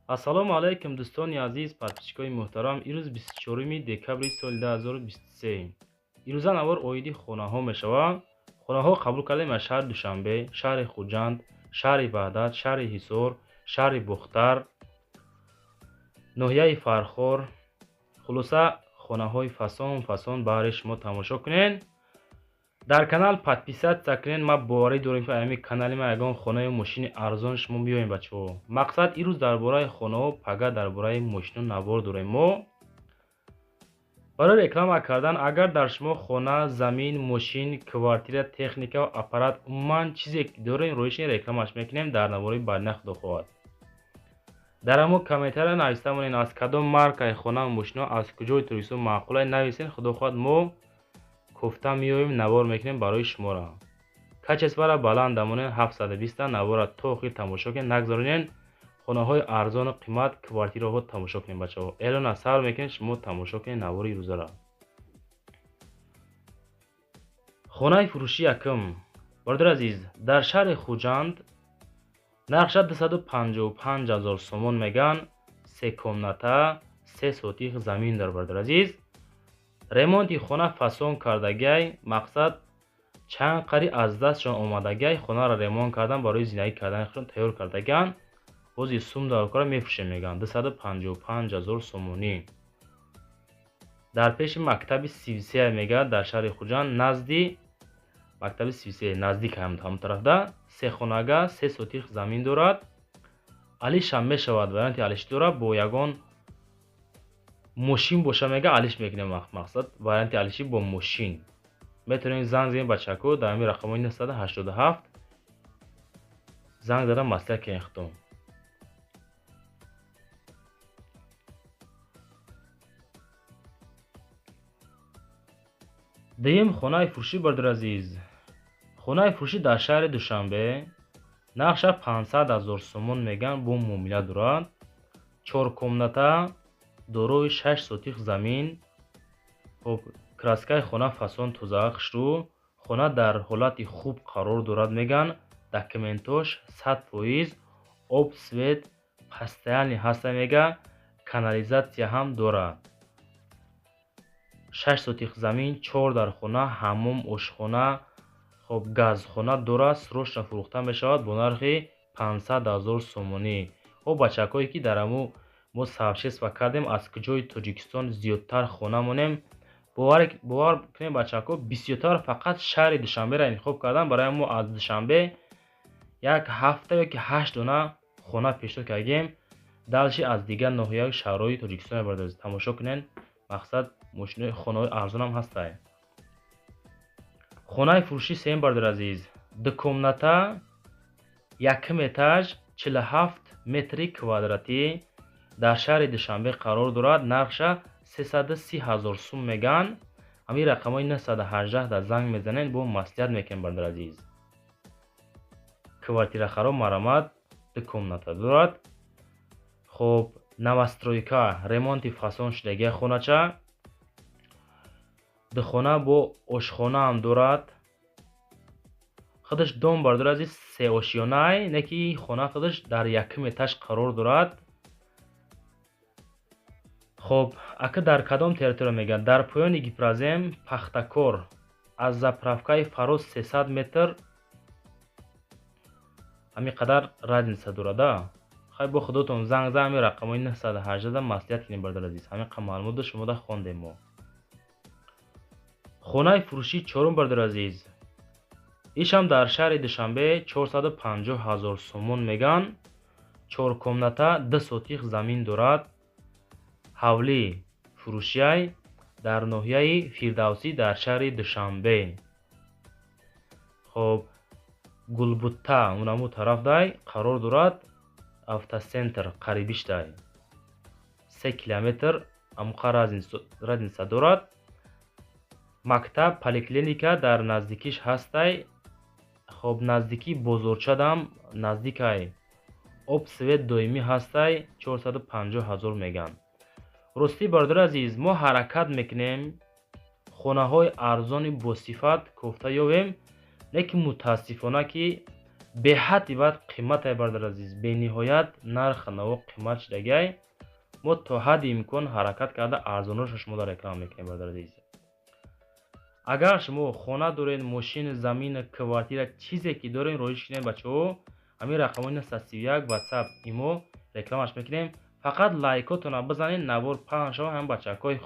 ассалому алайкум дӯстони азиз, подписчикои муҳтарам. Ирӯз 24 декабри соли 2023. ирӯза навор оиди хонаҳо мешавад. Хонаҳо қабул кардем аз шаҳри Душанбе, шаҳри Хуҷанд, шаҳри Ваҳдат, шаҳри Ҳисор, шаҳри Бухтар, ноҳияи Фархор. хулоса хонаҳои фасон баҳри шумо тамошо кунед. дар канал подписатсия кунед. ма боварӣ дорем ки ами канали ма ягон хонаи мошини арзон шумо биёем бачаҳо. мақсад ирӯз дар бораи хонаҳо пага дар бораи мошину навор дорем. мо барои реклама кардан, агар дар шумо хона, замин, мошин, квартира, техника ва аппарат умуман чизе дорем, рӯишин рекламаш мекунем дар навори баднах худохоҳад. дар ҳамон комментария нависта монед аз кадом маркаи хона ва мошино, аз куҷои Торкистон маъқулай нависен. худохоҳад мо кофта меёвем, навор мекунем барои шуморо. качесвара баланд намонед 720 навора то охир тамошо кунед, нагзаронед. хонаҳои арзону қимат, квартираҳо тамошо кунед бачаҳо. эълона сабр мекунед, шумо тамошо кунед навори рӯзаро. хонаи фурӯши якум. бародари азиз, дар шаҳри Хуҷанд нархша 255 000 сомон меган. 3 комната, 3 сотих замин дар. бародари азиз, ремонти хона фасон кардагай, мақсад чанд қари аз дастшон омадагай хонаро ремонт кардан, барои зиндагӣ кардани худшон тайёр кардаган. бози сум даркора мефурӯшем меган 255 000 сомонӣ. дар пеши мактаби Сивсея мегӯяд, дар шаҳри Хуҷанд назди мактаби Сивсея наздик ҳамон тарафда. 3 хонага, 3 сотих замин дорад. алишам мешавад, варианти алиши дорад. бо ягон мошин боша мега алиш мекунем. мақсад варианти алиши бо мошин. метавонем занг занем ба чако дар ҳамин рақамҳои 987 занг зада маслиҳат кунем худтон. дуюм, хонаи фурӯшӣ. бародари азиз, хонаи фурӯшӣ дар шаҳри Душанбе нархша 500 000 сомон меган. бо муомила дорад. 4 комната, дорои 6 сотих замин. краскаи хона фасон тоза хушрӯ. хона дар ҳолати хуб қарор дорад меган. документош 100%, об, свет постоянный ҳаста мега. канализатсия ҳам дорад. 6 сотих замин, 4 дар хона, ҳаммом, ошхона, газхона дорад. срочно фурӯхта мешавад бо нархи 500 000 сомонӣ. бачакое ки дар ҳамон мо сабчества кардем, аз куҷои Тоҷикистон зиёдтар хона монем. бовар кунед бачако, бисёртар фақат шаҳри Душанберо интихоб кардан. барои мо аз Душанбе як ҳафта ёки 8 дона хона пешниҳод кардем. далши аз дигар ноҳияи шаҳрҳои Тоҷикистон. бародари азиз, тамошо кунед. мақсад мошинои хонаҳои арзонам ҳастанд. хонаи фурӯши сеюм. бародари азиз, 2 комната, 1 этаж, 47 метри квадратӣ дар шаҳри Душанбе қарор дорад. нархша 330 000 сум меган. ҳамин рақамҳои 918 дар занг мезанед, бо маслиҳат мекунем. бародари азиз, квартира хароб марамат, 2 комната дорад. новостройка, ремонти фасон шудагия хонача. духона бо ошхона ҳам дорад. худаш дом. бародари азиз, 3 ошёнай, не ки хона худаш дар 1 этаж қарор дорад. ака дар кадом территория мегӯяд? дар поёни гипрозем, пахтакор. аз заправкаи Фарос 300 метр. ҳамин қадар разница дорада. хай бо худотон занг зад, ҳамин рақамҳои 918 маслиҳат кунем. бародари азиз, ҳамин маълумотро шумода хондем. мо хонаи фурӯши 4. бародари азиз, ишам дар шаҳри Душанбе 450 000 сомон меган. 4 комната, 2 сотих замин дорад. ҳавли фурӯшиай дар ноҳияи Фирдавсӣ дар шаҳри Душанбе. гулбутта унамо тарафдай қарор дорад. автосентр қарибишдай 3 километр амуқа разница дорад. мактаб, поликлиника дар наздикиш ҳастай. наздики бозорчадам наздикай. об, свет доимӣ ҳастай. 450 000 меган. ростӣ бародари азиз, мо ҳаракат мекунем хонаҳои арзони босифат кофта ёвем. лекин мутаассифона ки беҳадди бад қимматай бародар азиз, бениҳоят нарх наво қиммат шудагай. мо то ҳадди имкон ҳаракат карда арзонрошро шуморо реклама мекунем бародар азиз. агар шумо хона доред, мошин, замин, квартира, чизе ки доред роиш кунед бачаҳо, ҳамин рақамҳои 931 WhatsApp имо рекламаш мекунем. фақат лайкотона бизанед, навор паҳн шава, ҳамин бачакҳои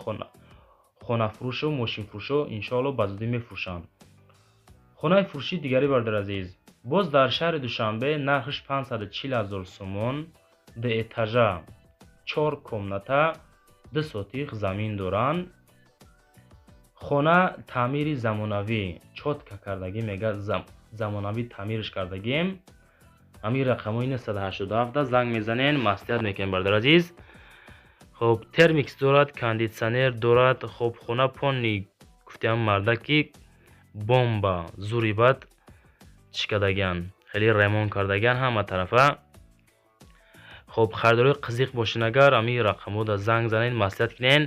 хонафурӯшу, мошинфурӯшу иншоалло ба зудӣ мефурӯшанд. хонаи фурӯши дигари бародар азиз, боз дар шаҳри Душанбе, нархиш 540,000 сомон, ду этажа, 4 комната, 2 сотих замин доранд. хона таъмири замонавӣ, чотка кардагӣ, мега замонавӣ таъмирш кардагем. ҳамин рақамҳои 987 занг мезанен, маслиҳат мекунем бародар азиз. хоб термикс дорад, кондитсионер дорад. хоб хона понни гуфтиам марда ки бомба зури бад чӣ кардаган, хеле ремонт кардаган ҳама тарафа. хоб харидори қызиқ бошен, агар ҳамин рақамҳода занг занен, маслиҳат кунен,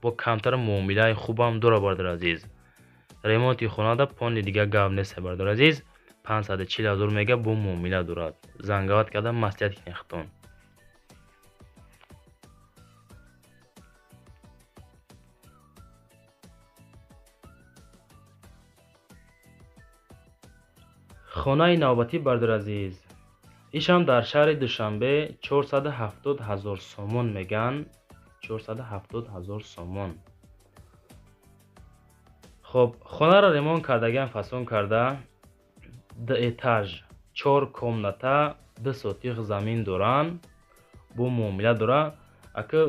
бо камтар муомилаи хубам дора бародар азиз. ремонти хонада понни дига гап нест бародар азиз. 540,000 мега бо муомила дорад. Зангават карда маслиҳат кунед худтон. хонаи навбатӣ бародар азиз, ишам дар шаҳри Душанбе 470,000 сомон меган. 470,000 сомон. хоб хонаро ремонт кардаган, фасон карда, 2 этаж, 4 комната, 2 сотих замин доранд. бо муомила дора. ака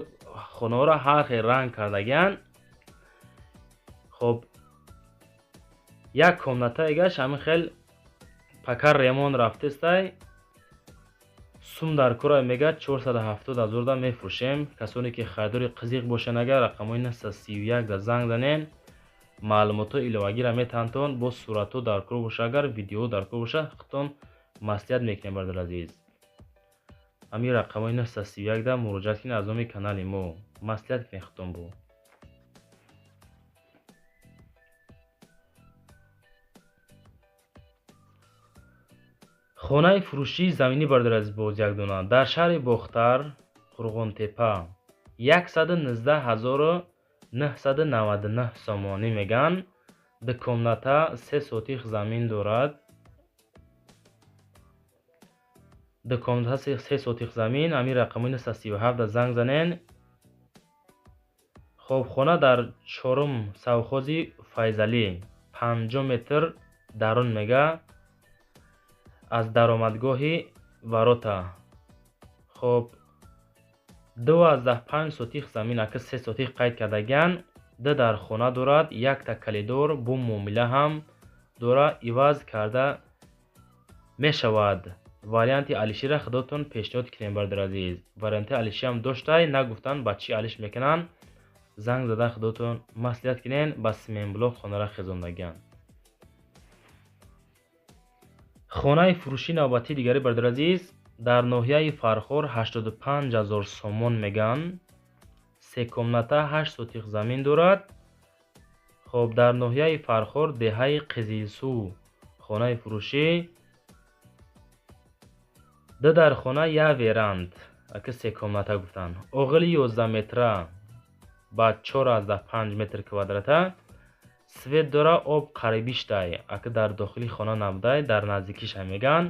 хонаро ҳар хел ранг кардаган. хоб як комната эгаш ҳамин хел пакар ремонт рафтестай, сум дар кора мега 470,000 да мефурӯшем. касоне ки харидори қызиқ бошанд, агар рақамҳои 931 да занг занен, маълумотҳои иловагиро метавонтон, бо суратҳо дар кор боша, агар видео дар кор боша, худтон маслиҳат мекунем бародар азиз. ҳамин рақамҳои 931 да муроҷиат кунед аз номи канали мо. маслиҳат кунед худтон бо. хонаи фурӯшии заминӣ бародар азиз, боз як дона дар шаҳри Бохтар, Қурғонтепа, 119,999 сомонӣ меган. 2 комната, 3 сотих замин дорад. 2 комната, 3 сотих замин. ҳамин рақамҳои 937 да занг занен. хоб хона дар 4-ум савхози Файзалӣ, 50 метр дарун мега, аз даромадгоҳи варота. хоб 12.5 сотих замин, ака 3 сотих қайд кардаган. ду дар хона дорад, якта калидор, бо муомила ҳам дора, иваз карда мешавад. варианти алишира худотон пешниҳод кунем бародар азиз. варианти алиши ҳам доштай, нагуфтан ба чӣ алиш мекунан. занг зада худотон маслиҳат кунен, ба семенблок хонара хизондаган. хонаи фурӯши навбатии дигари бародар азиз, дар ноҳияи Фархор 85,000 сомон меган. 3 комната, 8 сотих замин дорад. хоб дар ноҳияи Фархор, деҳаи Қизилсув, хонаи фурӯшӣ, 2 дар хона, 1 веранд, ака 3 комната гуфтан. оғили 11 метра ба 4,5 метр квадрата. свет дора, об қарибиштай, ака дар дохили хона набудай, дар наздикиш ҳам меган.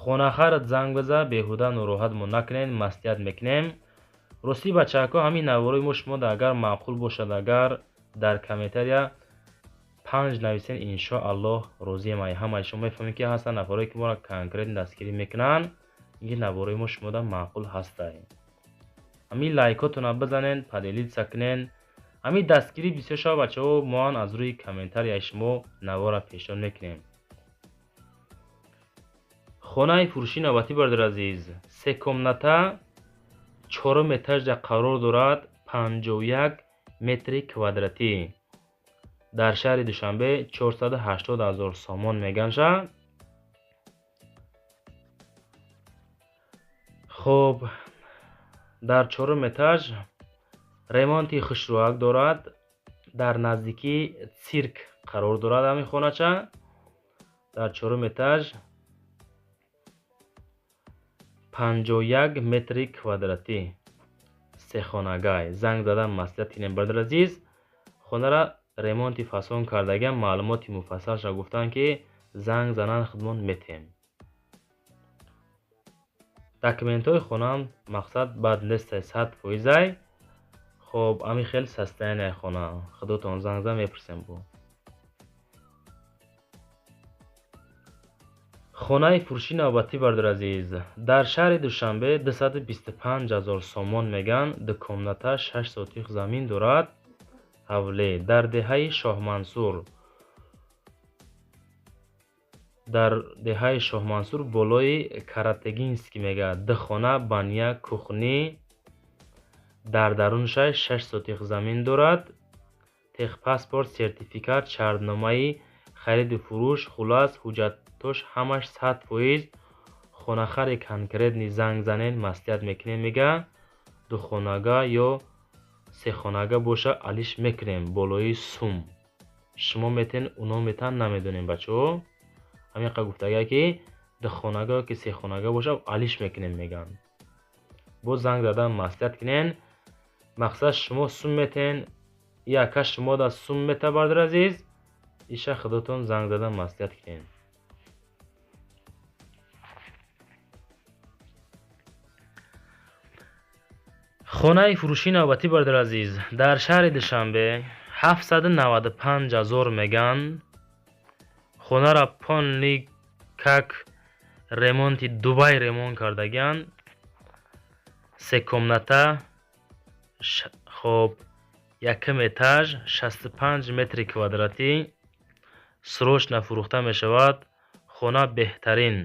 хонахарат занг биза, беҳуда нороҳат мо накунен, маслиҳат мекунем. рости бачаҳако, ҳамин наворои мо шумода агар маъқул бошад, агар дар комментария 5 нависен, иншоаллоҳ розием. ҳамаи шумо мефаҳмем ки ҳастанд нафароне ки моро конкрет дастгирӣ мекунанд. ин наворои мо шумода маъқул ҳастай. ҳамин лайкотона бизанен, паделитса кунен. ҳамин дастгирӣ бисёр шава бачаҳо, моан аз рӯи комментарияи шумо навора пешниҳод мекунем. хонаи фурӯши навбатӣ бародар азиз, 3 комната, 4 этажда қарор дорад, 51 метри квадратӣ. дар шаҳри Душанбе 480,000 сомон меганша. хоб дар 4 этаж ремонти хушрӯяк дорад. дар наздикии цирк қарор дорад ҳамин хонача. дар 4 этаж 51 метри квадратӣ сехонагай занг задан маслиҳат кинем. Бардор азиз, хонара ремонти фасон кардаган маълумоти муфассалша гуфтанд ки занг занан хидмат метем. документҳои хонам мақсад бад нестай 100%. хоб ами хеле состояние хона худотон занг зан мепурсем бу. хонаи фурӯши навбатӣ бардор азиз, дар шаҳри Душанбе 225,000 сомон меган. Ду комната 6 сотих замин дорад. ҳавле дар деҳаи Шоҳмансур болои Каратегинский мегӯяд. Ду хона баня, кухни дар даруншаш 6 сотих замин дорад. Техпаспорт, сертификат, шартномаи хариду фурӯш, хулас ҳуҷҷатош ҳамаш 100%. хонахари конкретни занг занен маслиҳат мекунем, мега духонага ё сехонага боша алиш мекунем болои сум. шумо метен уно метан намедонем бачаҳо. ҳамин қа гуфтага ки духонага ё ки сехонага боша алиш мекунем меган. бо занг задан маслиҳат кунен. мақсад шумо сум метен, яка шумо да сум мета бардор азиз. иша худотон занг задан маслиҳат кунен. хонаи фурӯши навбатӣ бардор азиз, дар шаҳри Душанбе 795,000 меган. хонара понли как ремонти Дубай ремонт кардаган. 3 комната, хоб якм этаж, 65 метри квадратӣ. срочно фурӯхта мешавад. хона беҳтарин.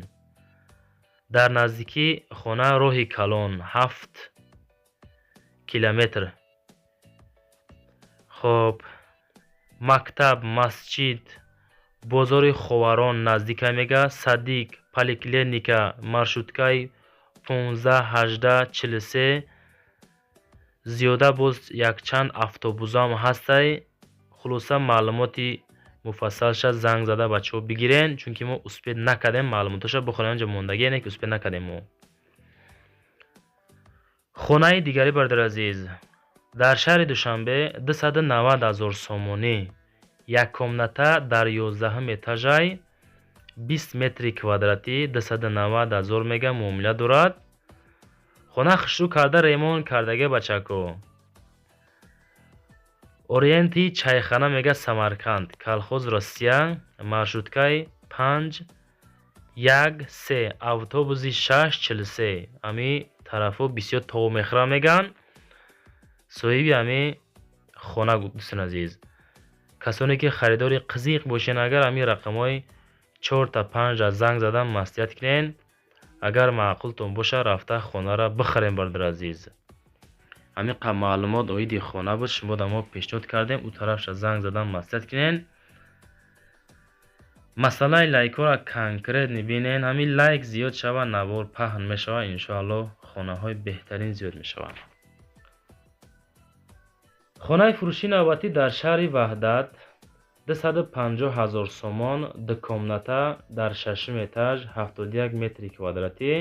дар наздикии хона роҳи калон 7 километр. хоб мактаб, масҷид, бозори Ховарон наздика мега. Садиқ, поликлиника, маршруткаи 15-18-43. зиёда боз якчанд автобусам ҳастай. хулоса маълумоти муфассалша занг зада бачаҳо бигирен, чунки мо успед накардем маълумоташа бихонем, ҷо мондагие не ки успед накардем. мо хонаи дигари бардор азиз, дар шаҳри Душанбе 290,000 сомонӣ, як комната дар 11 этажай, 20 метри квадратӣ, 290,000 мега муомила дорад. хона хушрӯ карда ремонт кардага бачако. ориенти чайхана мега Самарканд, колхоз Россия, маршруткаи 5-1-3, автобуси 6-43. ами тарафо бисёр тову мехра меган. соҳиби ами хона дӯстон азиз, касоне ки харидори қызиқ бошен, агар ами рақамҳои 4-5 занг задан маслиҳат кунен. агар маъқултон боша рафта хонара бихарем бардор азиз. ҳамин қа маълумот оиди хона буд, шумо да мо пешниҳод кардем ӯ тарафша занг задан маслиҳат кунен. масъалаи лайкҳоро конкрет бинен. ҳамин лайк зиёд шава, навор паҳн мешава, иншоалло хонаҳои беҳтарин зиёд мешаванд. хонаи фурӯши навбатӣ дар шаҳри Ваҳдат 250,000 сомон, ду комната дар 6 этаж, 71 метри квадратӣ.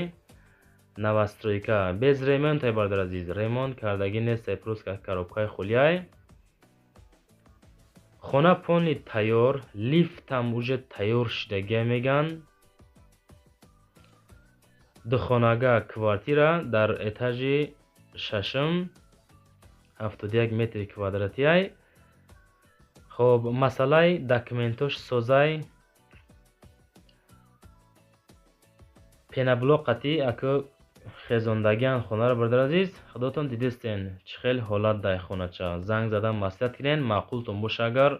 новостройка без ремонте бардор азиз, ремонт кардаги нестай, просто коробкаи хулияй. хона полни тайёр, лифтам уже тайёр шудагия меган. духонага квартира дар этажи 6, 71 метри квадратияй. хоб масъалаи документош созай пеноблоқати аку хезондагиан хонаро бардор азиз. худотон дидистен чӣ хел ҳолат дай хонача. занг задан маслиҳат кунен, маъқултон боша агар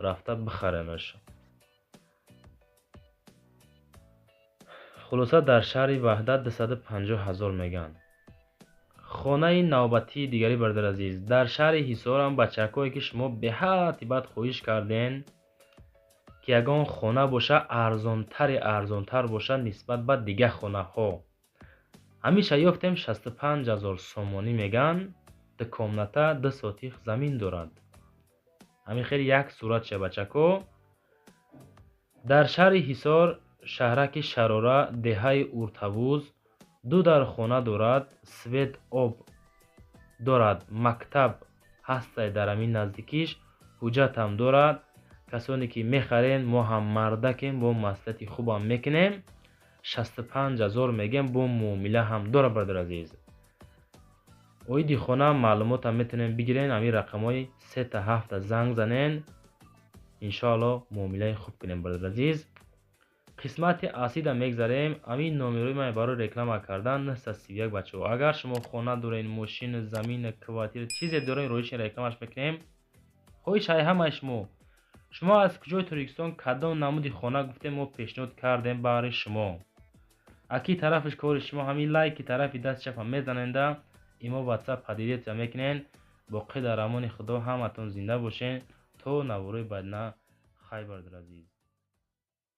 рафта бихаренаш. хулоса дар шаҳри Ваҳдат 250,000 меган. хонаи навбатии дигари бардор азиз, дар шаҳри Ҳисор ҳам бачакое ки шумо беҳати бад хоҳиш карден ки ягон хона боша арзонтар боша нисбат ба дига хонаҳо. ҳамиша ёфтем 65,000 сомонӣ меган. ду комната 2 сотих замин дорад. ҳамин хеле як суратша бачако. дар шаҳри Ҳисор, шаҳраки Шарора, деҳаи Уртавуз, ду дар хона дорад, свет об дорад, мактаб ҳастае дар ҳамин наздикиш, ҳуҷҷатам дорад. Касоне ки мехарен, мо ҳам мардакем, бо маслиҳати хубам мекунем. 65,000 мегем, бо муомила ҳам дора бародар азиз. оиди хона маълумотам метонем бигирен, ҳамин рақамҳои 3 та 7 та занг занен, иншоалло муомилаи хуб кунем бародар азиз. қисмати асида мегзарем. ҳамин номерои ман барои реклама кардан 931 бачаҳо. агар шумо хона дорен, мошин, замин, квартира чизе дорен, роишен рекламаш мекунем. хоҳиш ҳамаи шумо аз куҷои Тоҷикистон кадом намуди хона гуфтем, мо пешниҳод кардем баҳри шумо. аки тарафиш кори шумо ҳамин лайки тарафи дасти чапам мезаненда имо ватсап ҳадидиятам мекунен. боқӣ дар амони худо ҳаматон зинда бошен то навбарои баъдина. хай бародар азиз.